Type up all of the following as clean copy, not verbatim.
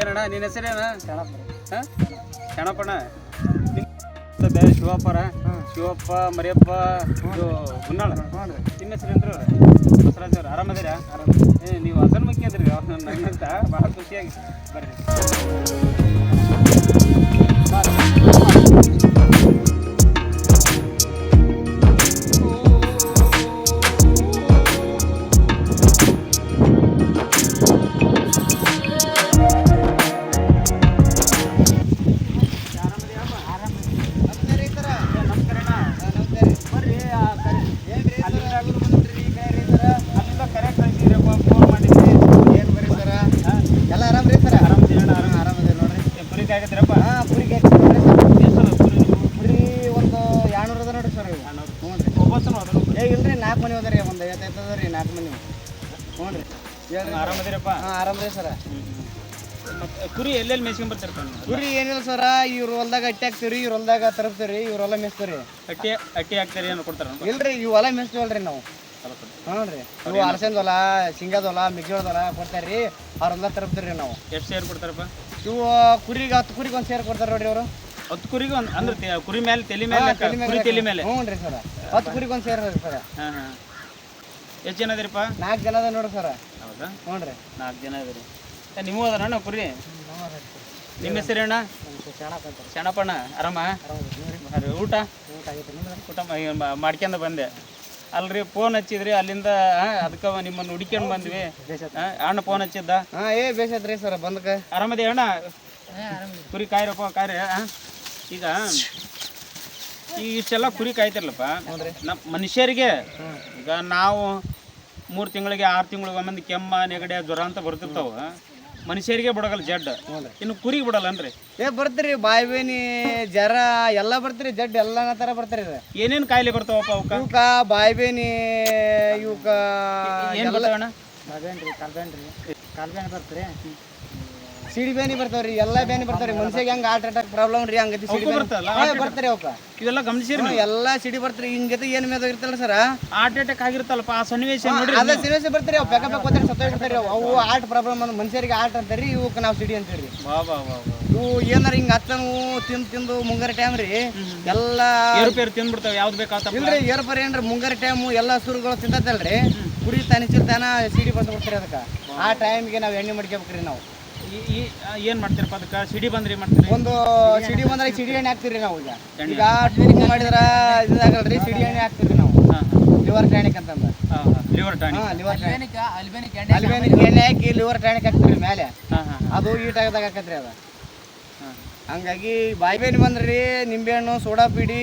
ಏನಣ್ಣ ನಿನ್ನ ಹೆಸರೇನ? ಶಣಪ್ಪಣ್ಣ. ಶಿವಪ್ಪರ ಶಿವಪ್ಪ ಮರಿಯಪ್ಪ ಇದು ಹುನ್ನಾಳ. ನಿಮ್ಮ ಹೆಸರೇನ್ರಿ? ಬಸವರಾಜ್ ಅವ್ರು. ಆರಾಮದಿರಾ? ನೀವು ಹಸನ್ ಮುಖ್ಯ ಅಂದ್ರಿ ನಂಗಂತ ಭಾಳ ಖುಷಿಯಾಗಿ ಬರ್ರಿ. ಇಲ್ರಿ 4 ಮನೆ ಹೋದ್ರಿ, ಒಂದು 55 ಅದ ರೀ 4 ಮನೆ. ಹ್ಞೂ ರೀ. ಆರಾಮದಿರಪ್ಪ? ಆರಾಮ್ರಿ ಸರ. ಕುರಿ ಎಲ್ಲೆಲ್ಲಿ ಮೇಯ್ಸ್ಕೊಂಡ್ ಬರ್ತೀರಪ್ಪ? ಕುರಿ ಏನಿಲ್ಲ ಸರ, ಇವ್ರ ಹೊಲ್ದಾಗ ಅಟ್ಟಿ ಹಾಕ್ತೀವ್ರಿ, ಇವ್ರ ಹೊಲ್ದಾಗ ತರಪ್ತೀವ್ರಿ, ಇವ್ರ ಹೊಲ ಮೇಯಿಸ್ತೀವ್ರಿ. ಅಟ್ಟಿ ಹಾಕ್ತಾರೆ ಏನು ಕೊಡ್ತಾರ? ಇಲ್ರಿ, ಇವು ಹೊಲ ಮೇಯಿಸ್ತೀವಲ್ರಿ ನಾವು. ಹ್ಞೂ ರೀ. ಇವು ಅಲಸಂದ ಹೊಲ, ಶೇಂಗಾದ ಹೊಲ, ಮೆಕ್ಕೆಜೋಳದ ಹೊಲ ಕೊಡ್ತಾರ್ರಿ, ಅವ್ರ ಹೊಲ ತರಪ್ತೀವ್ರಿ ನಾವು. ಎಷ್ಟು ಸೇರ್ ಕೊಡ್ತಾರಪ್ಪ? ಇವು ಕುರಿಗೆ 10 ಕುರಿಗೆ ಒಂದು ಸೇರ್ ಕೊಡ್ತಾರ ನೋಡ್ರಿ ಅವರು. 10 ಕುರಿಗೆ ಒಂದು ಅಂದ್ರೆ ಕುರಿ ಮೇಲೆ ತಲೆ ಮೇಲೆ ತಲೆ ಮೇಲೆ? ಹ್ಞೂ ರೀ ಸರ, 10 ಕುರಿಗೆ ಒಂದು ಸೇರ್ ಸರ. ಹಾಂ ಹಾಂ. ಎಷ್ಟು ಜನ ಅದಿರಪ್ಪ? 4 ಜನ ಅದ ನೋಡ್ರಿ ಸರ. ಹೌದಾ? ಹ್ಞೂ ರೀ. 4 ಜನ ಅದಿರಿ. ನಿಮ್ಮೂ ಅದಾರಣ್ಣ ಕುರಿ? ನಿಮ್ಮ ಹೆಸರೇನ? ಶಣಪ್ಪಣ್ಣ. ಆರಾಮ? ಊಟ ಊಟ ಮಾಡ್ಕೊಂಡು ಬಂದೆ. ಅಲ್ರಿ ಫೋನ್ ಹಚ್ಚಿದ್ರಿ ಅಲ್ಲಿಂದ, ಅದಕ್ಕೆ ನಿಮ್ಮನ್ನು ಹುಡುಕ್ಯಂಡು ಬಂದ್ವಿ. ಅಣ್ಣ ಫೋನ್ ಹಚ್ಚಿದ್ದ? ಬೇಸತ್ರಿ ಸರ ಬಂದಕ್ಕೆ. ಆರಾಮದಿ ಅಣ್ಣ? ಕುರಿ ಕಾಯ್ರಪ್ಪ ಕಾಯ್ರಿ. ಈಗ ಇಷ್ಟೆಲ್ಲ ಕುರಿ ಕಾಯ್ತಿರ್ಲಪ್ಪ ನಮ್ಮ ಮನುಷ್ಯರಿಗೆ. ಈಗ ನಾವು 3 ತಿಂಗಳಿಗೆ 6 ತಿಂಗಳಿಗೆ ಒಮ್ಮೆ ಕೆಮ್ಮ ನೆಗಡಿ ಜ್ವರ ಅಂತ ಬರ್ತಿರ್ತಾವ, ಮನುಷ್ಯರಿಗೆ ಬಿಡಗಲ್ಲ ಜಡ್. ಇನ್ನು ಕುರಿಗೆ ಬಿಡಲ್ಲನ್ರಿ? ಬರ್ತೀರಿ, ಬಾಯಿ ಬೇನಿ ಜ್ವರ ಎಲ್ಲ ಬರ್ತೀರಿ, ಜಡ್ ಎಲ್ಲ ತರ ಬರ್ತೀರಿ. ಏನೇನು ಕಾಯಿಲೆ ಬರ್ತಾವಪ್ಪ ಅವಕ್ಕ? ಇವಕ್ಕ ಬಾಯಿ ಬೇನಿ, ಇವಕ್ಕ ಏನು ಬರ್ತಾವಣ್ಣ? ಕಾಲ್ಬೇನಿ ಬರ್ತೀರಿ, ಸಿಡಿ ಬೇನಿ ಬರ್ತಾವ್ರಿ, ಎಲ್ಲ ಬೇನಿ ಬರ್ತಾವ್ರಿ. ಮನುಷ್ಯಗೆ ಹೆಂಗ್ ಹಾರ್ಟ್ ಅಟ್ಯಾಕ್ ಪ್ರಾಬ್ಲಮ್ ರೀ, ಹಂಗತಿ ಸಿಡಿ ಬರ್ತಾರೆ ಅವಕ್ಕ. ಇವೆಲ್ಲ ಗಮನಿಸಿರಿ? ಎಲ್ಲ ಸಿಡಿ ಬರ್ತೀರಿ. ಹಿಂಗ್ ಜೊತೆ ಏನ್ ಮೇದ ಇರ್ತಲ್ಲ ಸರ್, ಹಾರ್ಟ್ ಅಟ್ಯಾಕ್ ಆಗಿರುತ್ತಲ್ಲಪ್ಪ, ಆ ಸನ್ನಿವೇಶ ಅದ ಸೀರಿಯಸ್ ಬರ್ತೀರಿ. ಅವು ಬೆಕ್ಕ ಬೆಕ್ಕ ಹೋದ್ರೆ ಸತ್ತೋಗ್ಬಿಡ್ತಾರಿ. ಅವು ಹಾರ್ಟ್ ಪ್ರಾಬ್ಲಮ್ ಅಂದ್ರೆ ಮನುಷ್ಯರಿಗೆ ಹಾರ್ಟ್ ಅಂತಾರಿ, ಇವಕ್ಕೆ ನಾವು ಸಿಡಿ ಅಂತೀರಿ. ಇವು ಏನಾರ ಹಿಂಗ ಹತ್ತನು ತಿಂದು ಮುಂಗಾರಿ ಟೈಮ್ ರೀ ಎಲ್ಲ ಏರುಪೇರು ತಿಂದ್ಬಿಡ್ತಾವೆ. ಯಾವ್ದು ಬೇಕಾಗ್ತಲ್ಲ ಇಲ್ರಿ, ಏರ್ಪರಿ ಏನ್ರಿ ಮುಂಗಾರಿ ಟೈಮು ಎಲ್ಲ ಸುರುಗಳು ತಿಂತಲ್ರಿ, ಕುರಿ ತಾನ ಸಿಡಿ ಬಂದು ಬಿಡ್ತೀರಿ. ಅದಕ್ಕೆ ಆ ಟೈಮ್ಗೆ ನಾವು ಎಣ್ಣೆ ಮಾಡ್ಕೋಬೇಕ್ರಿ. ನಾವು ಏನ್ ಮಾಡ್ತೀರಪ್ಪ ಅದಕ್ಕೆ? ಸಿಡಿ ಬಂದ್ರಿ ಮಾಡ್ತೀರಿ? ಒಂದು ಸಿಡಿ ಬಂದ್ರೆ ಸಿಡಿ ಎಣ್ಣೆ ಹಾಕ್ತಿರಿ ನಾವು. ಈಗ ಟೂರಿಂಗ್ ಮಾಡಿದ್ರ ಇದಾಗಲ್ರಿ, ಸಿಡಿ ಎಣ್ಣೆ ಹಾಕ್ತಿರಿ ನಾವು. ಲಿವರ್ ಟಾನಿಕ್ ಅಂತಂದ, ಲಿವರ್ ಟಾನಿಕ್, ಅಲ್ಬೇನಿಕ್ ಎಣ್ಣೆ ಹಾಕಿ ಲಿವರ್ ಟಾನಿಕ್ ಹಾಕ್ತಿರಿ ಮೇಲೆ. ಅದು ಈಟ್ ಆಗದಾಗ ಹಾಕತ್ರಿ ಅದು. ಹಂಗಾಗಿ ಬಾಯಿ ಬೇನಿ ಬಂದ್ರಿ, ನಿಂಬೆಹಣ್ಣು ಸೋಡಾ ಪೀಡಿ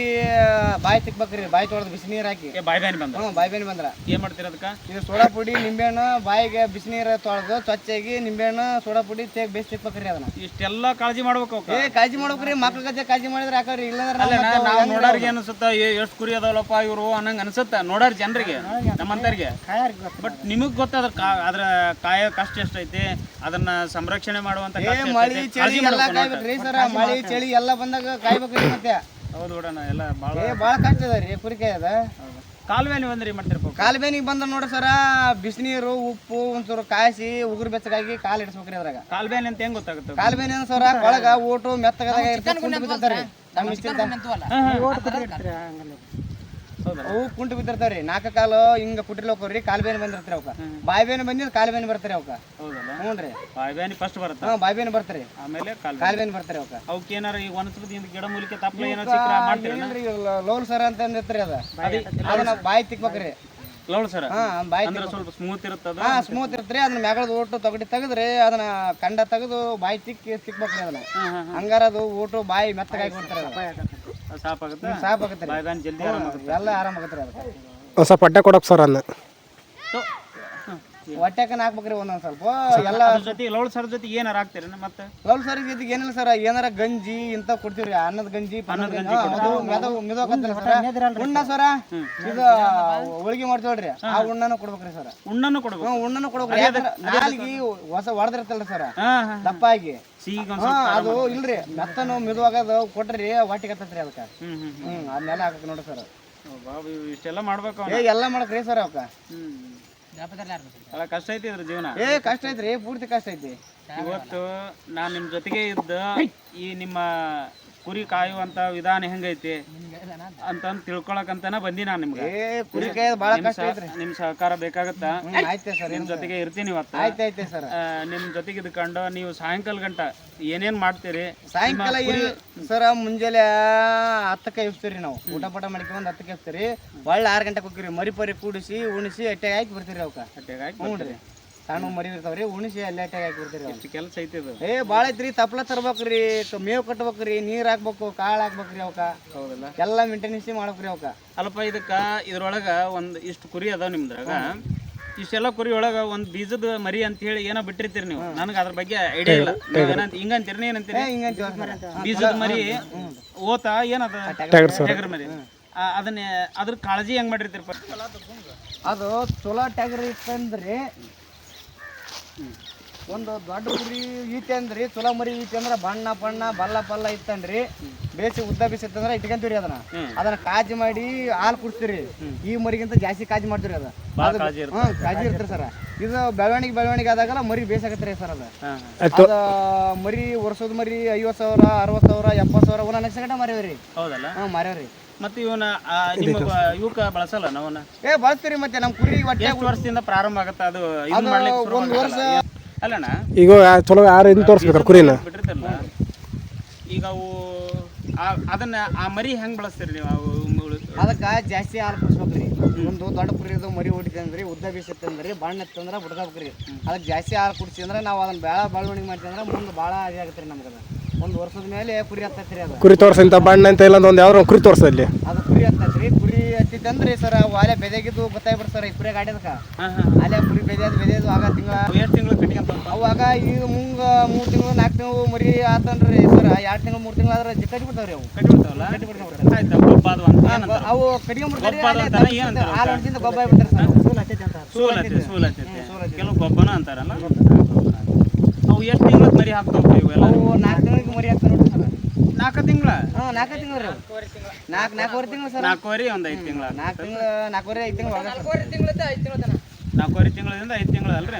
ಬಾಯಿ ತಿಕ್ಬೇಕ್ರಿ, ಬಾಯಿ ತೊಳೆದು ಬಿಸಿ ನೀರು ಹಾಕಿ. ಬಾಯಿ ಬೇನಿ ಬಂದ್ರ? ಬಾಯಿ ಬೇನಿ ಬಂದ್ರ ಏನ್ ಮಾಡ್ತೀರ ಅದಕ್ಕೆ? ಇದು ಸೋಡಾ ಪುಡಿ ನಿಂಬೆಹಣ್ಣು ಬಾಯಿಗೆ ಬಿಸಿ ನೀರು ತೊಳೆದು ಸ್ವಚ್ಛಾಗಿ ನಿಂಬೆಹಣ್ಣು ಸೋಡಾ ಪುಡಿ ಬೇಸಿ ತಿಕ್ಬೇಕ್ರಿ. ಅದನ್ನ ಇಷ್ಟೆಲ್ಲ ಕಾಳಜಿ ಮಾಡ್ಬೇಕು. ಕಾಳಜಿ ಮಾಡ್ಬೇಕ್ರಿ. ಮಕ್ಳ ಗಜೆ ಕಾಳಜಿ ಮಾಡಿದ್ರೆ ಹಾಕವ್ರಿ. ಇಲ್ಲಂದ್ರೆ ನಾವು ನೋಡೋರಿಗೆ ಅನ್ಸುತ್ತ ಎಷ್ಟು ಕುರಿ ಅದಾವಲ್ಲಪ್ಪ ಇವರು ಅನ್ನಂಗ ಅನ್ಸುತ್ತ ನೋಡಾರ ಜನರಿಗೆ, ನಮ್ಮಂತರಿಗೆ. ಬಟ್ ನಿಮಗ್ ಗೊತ್ತಾದ್ರ ಅದ್ರ ಕಾಯ ಕಷ್ಟ ಎಷ್ಟೈತಿ, ಅದನ್ನ ಸಂರಕ್ಷಣೆ ಮಾಡುವಂತ ಮಳಿ ಚಳಿ ಎಲ್ಲ ಕಾಯ್ಬೇಕ್ರಿ ಸರ್. ಮಳಿ ಚಳಿ ಎಲ್ಲ ಬಂದಾಗ ಕಾಯ್ಬೇಕ್ರಿ. ಮತ್ತೆ ಹೌದು ಬಿಡೋಣ, ಎಲ್ಲ ಭಾಳ ಕಷ್ಟ ಅದ ರೀ ಕುರಿ ಕಾಯದ. ಕಾಲುಬೇನಿ ಬಂದ್ರಿ ಮಾಡ್ತಿರ್ಬೇಕು? ಕಾಲುಬೇನಿಗೆ ಬಂದ ನೋಡ್ರಿ ಸರ, ಬಿಸಿನೀರು ಉಪ್ಪು ಒಂಚೂರು ಕಾಯಿಸಿ ಉಗುರು ಬೆಚ್ಚಗಾಗಿ ಕಾಲು ಇಡಿಸ್ಬೇಕ್ರಿ. ಅದ್ರಾಗ ಕಾಲುಬೇನಿ ಅಂತ ಹೆಂಗ್ ಗೊತ್ತಾಗುತ್ತೆ? ಕಾಲುಬೇನಿ ಅಂತ ಸರ ಒಳಗ ಊಟ ಮೆತ್ತಗದಾಗ ಬಿದ್ದಿರ್ತಾರಿ. ಅವು ಕುಂಟು ಬಿದ್ದಿರ್ತಾವ್ರಿ. 4 ಕಾಲು ಹಿಂಗ ಕುಟ್ರಿಲ್ ಹೋಗ್ರಿ, ಕಾಲುಬೇನಿ ಬಂದಿರ್ತಾರ ಅವಕ್ಕ. ಬಾಯಿ ಬೇನಿ ಬಂದಿದ್ದು ಕಾಲುಬೇನಿ ಬರ್ತಾರೆ ಅವಕ್ಕ. ಹ್ಞೂ ರೀ, ಬಾಯಿ ಬೇನಿ ಫಸ್ಟ್ ಬರುತ್ತೆ. ಬಾಯಿ ಬೇನಿ ಬರ್ತಾರೆ, ಆಮೇಲೆ ಕಾಲುಬೇನಿ ಬರ್ತಾರೆ ಅವಕ್ಕ. ಅವಕ್ಕೆ ಏನಾರ ಈಗ ವನಸ್ಪತಿ ಗಿಡ ಮೂಲಿಕೆ ತಪ್ಪಲ ಏನಾರ ಸಿಕ್ಕರೆ ಮಾಡ್ತೀರಿ? ಲೋಲ್ ಸರ ಅಂತ ಅಂದಿರ್ತಾರಿ. ಅದನ್ನ ಬಾಯಿ ತಿಕ್ಬೇಕ್ರಿ. ಲೋಲ್ ಸರ ಬಾಯಿ ಸ್ವಲ್ಪ ಸ್ಮೂತ್ ಇರುತ್ತದ? ಸ್ಮೂತ್ ಇರ್ತ್ರಿ. ಅದನ್ನ ಮ್ಯಾಗಳದ ಊಟ ತೊಗಡಿ ತೆಗದ್ರಿ, ಅದನ್ನ ಕಂಡ ತೆಗೆದು ಬಾಯಿ ತಿಕ್ಬೇಕ್ರಿ. ಅದನ್ನ ಹಂಗಾರ ಅದು ಊಟ ಬಾಯಿ ಮೆತ್ತಗಾಗಿ ಕೊಡ್ತಾರೆ. ಸಾಪ್ ಆಗುತ್ತೆ, ಜಲ್ದಿ ಎಲ್ಲ ಆರಾಮ ಆಗತ್ರಿ. ಅದಕ್ಕೆ ಹೊಸ ಪಟ್ಟೆ ಕೊಡಕ್ ಸರ್ ಅನ್ನ ಹೊಟ್ಟೆಕನ ಹಾಕ್ಬೇಕ್ರಿ ಒಂದೊಂದ್ ಸ್ವಲ್ಪ. ಎಲ್ಲ ಜೊತೆ ಲೌಳ್ ಸರ್ ಜೊತೆ ಏನಾರ ಹಾಕ್ತೀರಿ? ಮತ್ತೆ ಲೌಳ್ ಸರ್ ಜೊತೆಗೆ ಏನಿಲ್ಲ ಸರ್, ಏನಾರ ಗಂಜಿ ಇಂತ ಕೊಡ್ತೀವ್ರಿ. ಅನ್ನದ ಗಂಜಿ ಮಿದೋಕತ್ತಲ್ಲ ಸರ. ಉಣ್ಣ ಸರ ಇದು ಹೋಳಿಗೆ ಮಾಡ್ತೇವ್ರಿ, ಆ ಉಣ್ಣನು ಕೊಡ್ಬೇಕ್ರಿ ಸರ್. ಉಣ್ಣನು ಕೊಡ್ಬೇಕು? ಉಣ್ಣನು ಕೊಡ್ಬೇಕ್ರಿ. ನಾಲ್ಗಿ ಹೊಸ ಹೊಡೆದಿರ್ತಲ್ರಿ ಸರ್ ದಪ್ಪ ಆಗಿ. ಅದು ಇಲ್ರಿ, ಮೆತ್ತನು ಮಿದುವಾಗದು ಕೊಟ್ರಿ ಹೊಟ್ಟಿಗೆ ಹತ್ತತ್ರಿ. ಅದಕ್ಕೆ ಅದನ್ನೆಲ್ಲ ಹಾಕಕ್ ನೋಡ್ರಿ ಸರ್. ಇಷ್ಟೆಲ್ಲ ಮಾಡ್ಬೇಕು, ಎಲ್ಲ ಮಾಡಕ್ರಿ ಸರ್ ಅವಕ್ಕ. ಭಾಳ ಕಷ್ಟ ಐತಿ ಇದ್ರ ಜೀವನ. ಕಷ್ಟ ಐತ್ರಿ, ಪೂರ್ತಿ ಕಷ್ಟ ಐತಿ. ಇವತ್ತು ನಾನು ನಿಮ್ಮ ಜೊತೆಗೆ ಇದ್ದ ಈ ನಿಮ್ಮ ಕುರಿ ಕಾಯುವಂತ ವಿಧಾನ ಹೆಂಗೈತಿ ಅಂತಂದು ತಿಳ್ಕೊಳಕಂತನ ಬಂದಿ ನಾನು ನಿಮ್ಗೆ. ಕುರಿ ಕಾಯೋದು ಭಾಳ ಕಷ್ಟ ಐತ್ರಿ. ನಿಮ್ ಸಹಕಾರ ಬೇಕಾಗತ್ತ. ಆಯ್ತು ಸರ್, ನಿಮ್ ಜೊತೆಗೆ ಇರ್ತೀನಿ ಇವತ್ತು. ಆಯ್ತು ಸರ್. ನಿಮ್ ಜೊತೆಗೆ ಇದ್ಕೊಂಡು ನೀವು ಸಾಯಂಕಾಲ ಗಂಟ ಏನೇನ್ ಮಾಡ್ತೀರಿ? ಸಾಯಂಕಾಲ ಸರ್ ಮುಂಜಾನೆ 10ಕ್ಕೆ ಎಬ್ಸ್ತೀರಿ ನಾವು. ಊಟ ಪಟ ಮಾಡ್ಕೊಂಡ್ 10ಕ್ಕೆ ಎಬ್ಸ್ತೀರಿ. ಒಳ್ಳೆ 6 ಗಂಟೆಗೆ ಹೋಗ್ತೀರಿ. ಮರಿ ಪರಿ ಕೂಡಿಸಿ ಉಣಿಸಿ ಅಟ್ಟೆಗೆ ಹಾಕಿ ಬರ್ತೀರಿ. ಅವಕ್ಕ ಅಟ್ಟೆಗೆ ಹಾಕಿ ಹ್ಞೂ ರೀ, ಸಣ್ಣ ಮರಿ ಇರ್ತಾವ್ರಿ, ಉಣಿಸಿ ಅಲ್ಲಿ ಅಟ್ಟೆಗೆ ಹಾಕಿ ಬರ್ತೀರಿ. ಎಷ್ಟು ಕೆಲಸ ಐತಿ ಇದು. ಭಾಳ ಐತ್ರಿ. ತಪ್ಲ ತರ್ಬೇಕ್ರಿ, ಮೇವು ಕಟ್ಬೇಕ್ರಿ, ನೀರ್ ಹಾಕ್ಬೇಕು, ಕಾಳು ಹಾಕ್ಬೇಕ್ರಿ. ಅವಕ್ಕ ಹೌದಲ್ಲ, ಎಲ್ಲ ಮೇಂಟೆನೆನ್ಸ್ ಮಾಡ್ಬೇಕ್ರಿ. ಅವಕ್ಕ ಅಲ್ಪ ಇದಕ್ಕ ಇದ್ರೊಳಗ ಒಂದ್ ಇಷ್ಟು ಕುರಿ ಅದಾವ ನಿಮ್ದ್ರಾಗ. ಇಷ್ಟೆಲ್ಲ ಕುರಿ ಒಳಗ ಒಂದ್ ಬೀಜದ ಮರಿ ಅಂತ ಹೇಳಿ ಏನೋ ಬಿಟ್ಟಿರ್ತೀರಿ ನೀವು. ನನಗೆ ಅದ್ರ ಬಗ್ಗೆ ಐಡಿಯಾ ಇಲ್ಲ. ಹಿಂಗಂತೀರಿ ಏನಂತೀರಿ? ಬೀಜದ ಮರಿ ಓತ ಏನದ ಟಗರ್ ಮರಿ. ಅದನ್ನ ಅದ್ರ ಕಾಳಜಿ ಹೆಂಗ್ ಮಾಡಿರ್ತೀರಿ? ಅದು ಚಲೋ ಟಗರ್ ಇತ್ತಂದ್ರಿ, ಒಂದು ದೊಡ್ಡ ಕುರಿ ಈತೆ ಅಂದ್ರಿ, ಚಲೋ ಮರಿ ಈತೆ ಅಂದ್ರೆ ಬಣ್ಣ ಬಲ್ಲ ಪಲ್ಲ ಇತ್ತಂದ್ರಿ, ಬೇಸಿ ಉದ್ದ ಬೇಸಿ ಇತ್ತಂದ್ರೆ ಇಟ್ಕೊಂತೀವ್ರಿ. ಅದನ್ನ ಕಾಜಿ ಮಾಡಿ ಹಾಲು ಕುಡಿಸ್ತೀರಿ. ಈ ಮರಿಗಿಂತ ಜಾಸ್ತಿ ಕಾಜಿ ಮಾಡ್ತೀರಿ. ಕಾಜಿ ಇರ್ತೀರಿ ಸರ್. ಇದು ಬೆಳವಣಿಗೆ ಆದಾಗಲ್ಲ ಮರಿ ಬೇಸಾಗತ್ರಿ ಸರ್. ಅದು ಮರಿ ವರ್ಷದ ಮರಿ 50,000, 60,000, 70,000 ಒಂದೊಂದು ಲಕ್ಷ ಗಂಟೆ ಮಾರ್ಯಾವ್ರಿ. ಹೌದಲ್ಲ? ಮಾರ್ಯಾವ್ರಿ. ಮತ್ತೆ ಇವನ ನಿಮ್ಮ ಇವಕ್ಕ ಬಳಸಲ್ಲ ನಾವನ್ನ? ಬಳಸ್ತೀರಿ. ಮತ್ತೆ ನಮ್ಮ ಕುರಿ ಎಷ್ಟು ವರ್ಷದಿಂದ ಪ್ರಾರಂಭ ಆಗತ್ತ ಅದು? ಒಂದು ವರ್ಷ ಅಲ್ಲಣ್ಣ. ಈಗ ಚಲೋ ಯಾರು ತೋರಿಸ್ಬೇಕಾರೆ ಕುರಿನ ಬಿಟ್ಟಿರ್ತಾರಲ್ಲ, ಈಗ ಅವು ಅದನ್ನ ಆ ಮರಿ ಹೆಂಗ್ ಬಳಸ್ತೀರಿ ನೀವು? ಅದಕ್ಕೆ ಜಾಸ್ತಿ ಹಾಲು ಕುಡಿಸ್ಬೇಕ್ರಿ. ಒಂದು ದೊಡ್ಡ ಕುರಿ ಇದು ಮರಿ ಹೊಡಿತಂದ್ರಿ, ಉದ್ದ ಬೀಸತ್ತಂದ್ರಿ, ಬಣ್ಣ ಎತ್ತಂದ್ರೆ ಬಿಡ್ಬೇಕ್ರಿ. ಅದಕ್ಕೆ ಜಾಸ್ತಿ ಹಾಲು ಕುಡಿಸಿ ಅಂದ್ರೆ ನಾವು ಅದನ್ನ ಬೆಳವಣಿಗೆ ಮಾಡ್ತೀವಿ ಅಂದ್ರೆ ಮುಂದೆ ಭಾಳ ಇದಾಗತ್ತೆ ರೀ ನಮ್ಗೆ. ಒಂದು ವರ್ಷದ ಮೇಲೆ ಕುರಿ ಹತ್ತೈತ್ರಿ. ಅದು ಕುರಿ ತೋರ್ಸಂತ ಬಣ್ಣ ಅಂತ ಇಲ್ಲ ಒಂದು ಯಾವ್ದು ಕುರಿ ತೋರ್ಸಲ್ಲಿ ಅದು ಕುರಿ ಹತ್ತೈತ್ರಿ. ಕುರಿ ಹತ್ತಿತ್ತಂದ್ರಿ ಸರ್ ಅಲೆ ಬೆದಗಿದ್ದು ಗೊತ್ತಾಗ್ಬಿಡ್ತು ಸರ್. ಈ ಕುರಿ ಗಾಡಿದಕ್ಕ ಅಲೆ ಕುರಿ ಬೆದೆದು ಆಗ ಎಷ್ಟು ತಿಂಗಳು ಕಟ್ಕೊಂತ ಅವಾಗ ಈಗ 3 ತಿಂಗಳು 4 ತಿಂಗಳು ಮರಿ ಆತನ್ರಿ ಸರ್. 2 ತಿಂಗಳು 3 ತಿಂಗಳು ಆದ್ರೆ ಕಟ್ಟಿಬಿಡ್ತಾವ್ರಿ. ಅವು ಕಟ್ಟಿಬಿಡ್ತಾವಲ್ಲ? ಅವು ಕಟ್ಕೊಂಡ್ಬಿಡ್ತಾರೆ. ಹಾಲು ಹೊಡ್ದಿಂದ ಗೊಬ್ಬ ಆಗ್ಬಿಡ್ತಾರೆ ಸರ್. ಕೆಲವು ಗೊಬ್ಬನ ಅಂತಾರಲ್ಲ. ಅವು ಎಷ್ಟು ತಿಂಗಳ ಮರಿ ಹಾಕ್ತಾವ ಇವೆಲ್ಲ? ಅವು 4 ತಿಂಗಳಿಗೆ ಮರಿ ಹಾಕ್ತಾವ ನೋಡ್ರಿ ಸರ್. 4 ತಿಂಗಳ? 4 ತಿಂಗಳು ರೀ. 4 ತಿಂಗಳು ಸರ್. 4 ಒಂದು 5 ತಿಂಗಳ? 4 ತಿಂಗಳು 4 5 ತಿಂಗಳು 4 ತಿಂಗಳಿಂದ 5 ತಿಂಗಳು ಅಲ್ರಿ?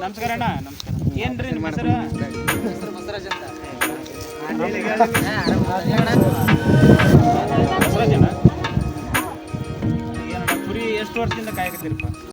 ನಮಸ್ಕಾರ ಅಣ್ಣ. ನಮಸ್ಕಾರ. ಏನ್ರಿ ನಿಮ್ಮ ಹೆಸರು? ಬಸವರಾಜ್ ಅಂತ. ಏನಣ್ಣ ಕುರಿ ಎಷ್ಟು ವರ್ಷದಿಂದ ಕಾಯಕತ್ತೀರಪ್ಪ?